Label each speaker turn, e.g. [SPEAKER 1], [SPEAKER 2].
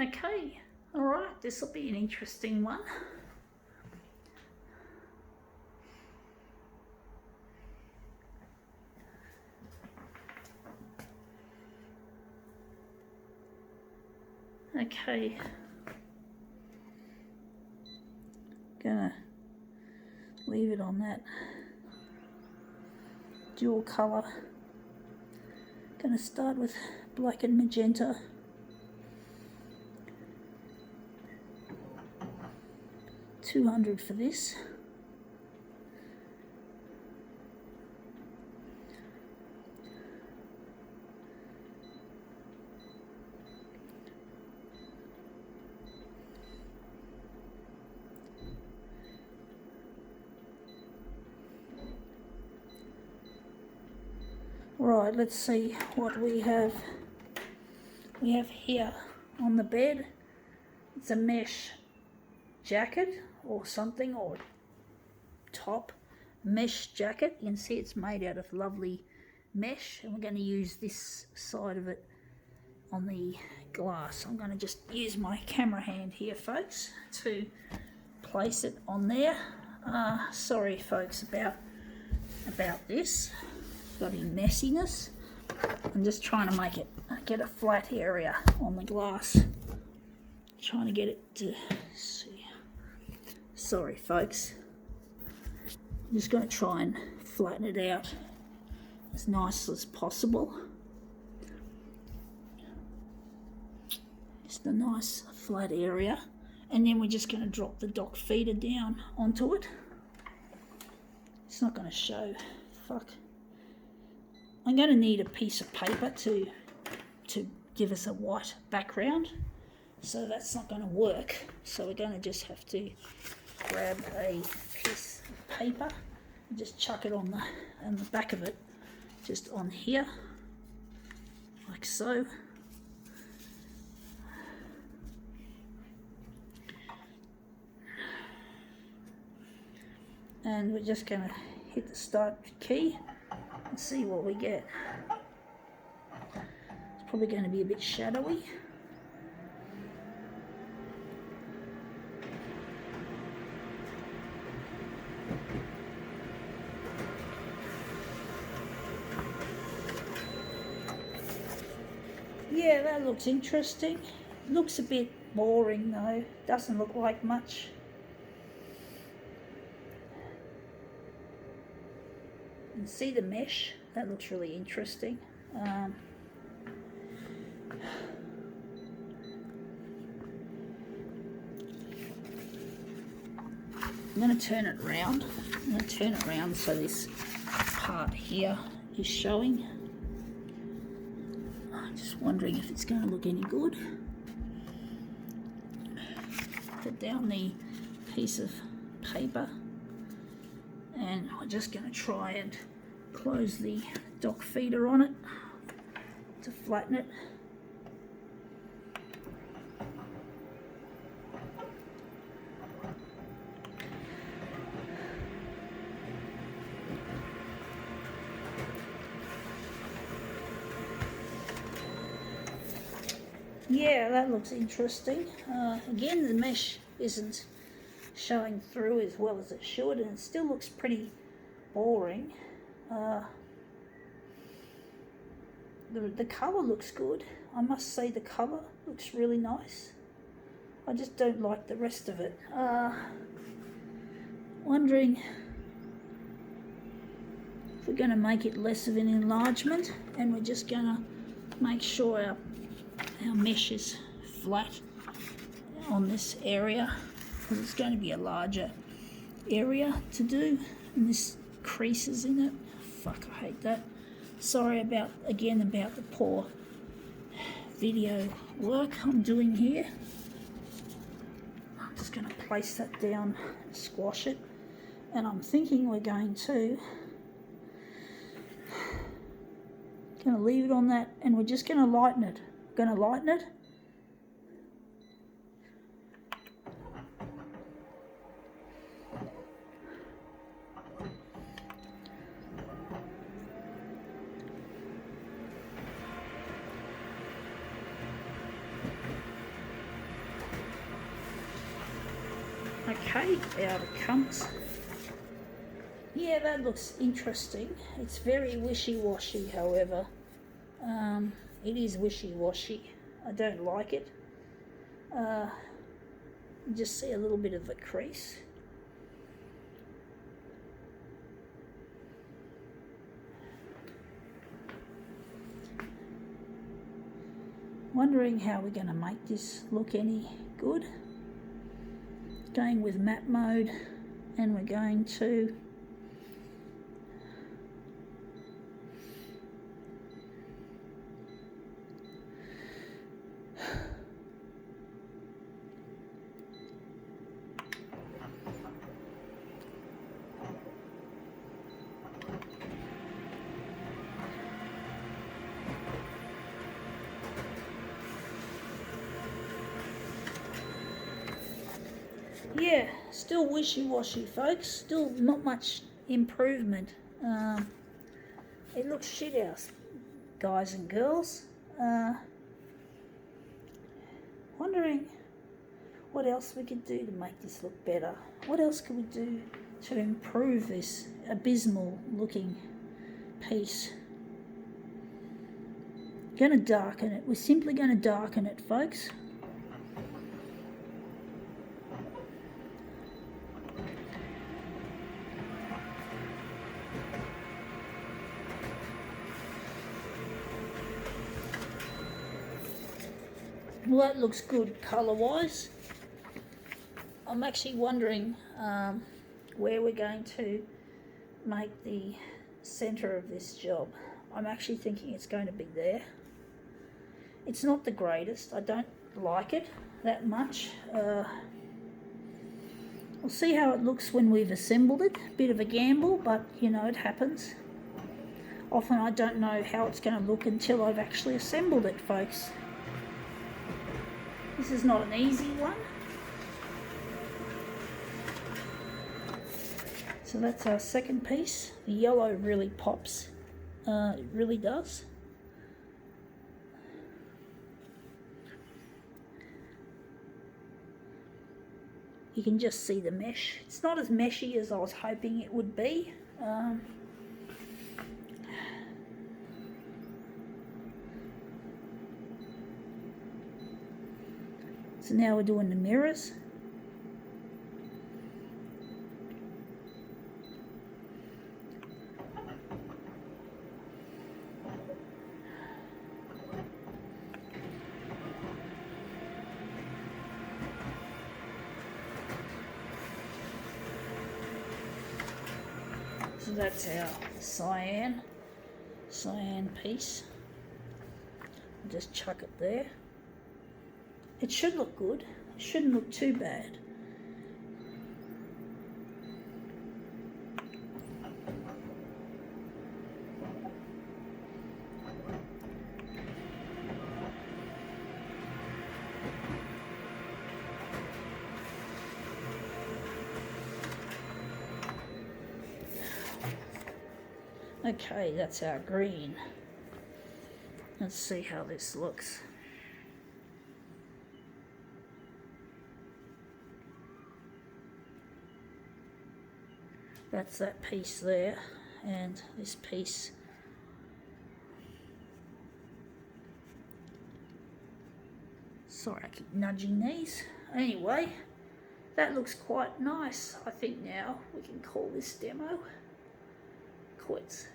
[SPEAKER 1] Okay, alright, this will be an interesting one. Okay, gonna leave it on that dual colour. Gonna start with black and magenta. $200 for this. Right, let's see what we have. We have here on the bed, it's a mesh jacket or something, or top mesh jacket. You can see it's made out of lovely mesh, and we're going to use this side of it on the glass. I'm going to just use my camera hand here, folks, to place it on there. Sorry folks about this bloody messiness. I'm just trying to make it get a flat area on the glass, trying to get it to see. Sorry folks, I'm just going to try and flatten it out as nice as possible. Just a nice flat area, and then we're just going to drop the dock feeder down onto it. It's not going to show. Fuck. I'm going to need a piece of paper to give us a white background, so that's not going to work. So we're going to just have to grab a piece of paper and just chuck it on the back of it, just on here, like so. And we're just going to hit the start key and see what we get. It's probably going to be a bit shadowy. Yeah, that looks interesting. Looks a bit boring though. Doesn't look like much. And see the mesh? That looks really interesting. I'm going to turn it around. I'm going to turn it around so this part here is showing. I'm just wondering if it's going to look any good. Put down the piece of paper, and we're just going to try and close the dock feeder on it to flatten it. Yeah, that looks interesting. Again, the mesh isn't showing through as well as it should, and it still looks pretty boring. The colour looks good. I must say the colour looks really nice. I just don't like the rest of it. Wondering if we're going to make it less of an enlargement, and we're just going to make sure our mesh is flat on this area, because it's going to be a larger area to do, and this creases in it. Fuck, I hate that. Sorry about the poor video work I'm doing here. I'm just going to place that down and squash it, and I'm thinking we're going to leave it on that, and we're just going to lighten it. Going to lighten it. Okay, out it comes. Yeah, that looks interesting. It's very wishy-washy, however. It is wishy-washy. I don't like it. You just see a little bit of a crease. Wondering how we're going to make this look any good. Going with map mode, and we're going to yeah, still wishy-washy, folks. Still not much improvement. It looks shit house, guys and girls. Wondering what else we could do to make this look better. What else could we do to improve this abysmal looking piece? Going to darken it. We're simply going to darken it, folks. Well, that looks good colour-wise. I'm actually wondering where we're going to make the centre of this job. I'm actually thinking it's going to be there. It's not the greatest. I don't like it that much. We'll see how it looks when we've assembled it. Bit of a gamble, but you know, it happens. Often I don't know how it's going to look until I've actually assembled it, folks. This is not an easy one. So that's our second piece. The yellow really pops. It really does. You can just see the mesh. It's not as meshy as I was hoping it would be. So now we're doing the mirrors. So that's our cyan piece. I'll just chuck it there. It should look good. It shouldn't look too bad. Okay, that's our green. Let's see how this looks. That's that piece there, and this piece. Sorry, I keep nudging these. Anyway, that looks quite nice. I think now we can call this demo quits.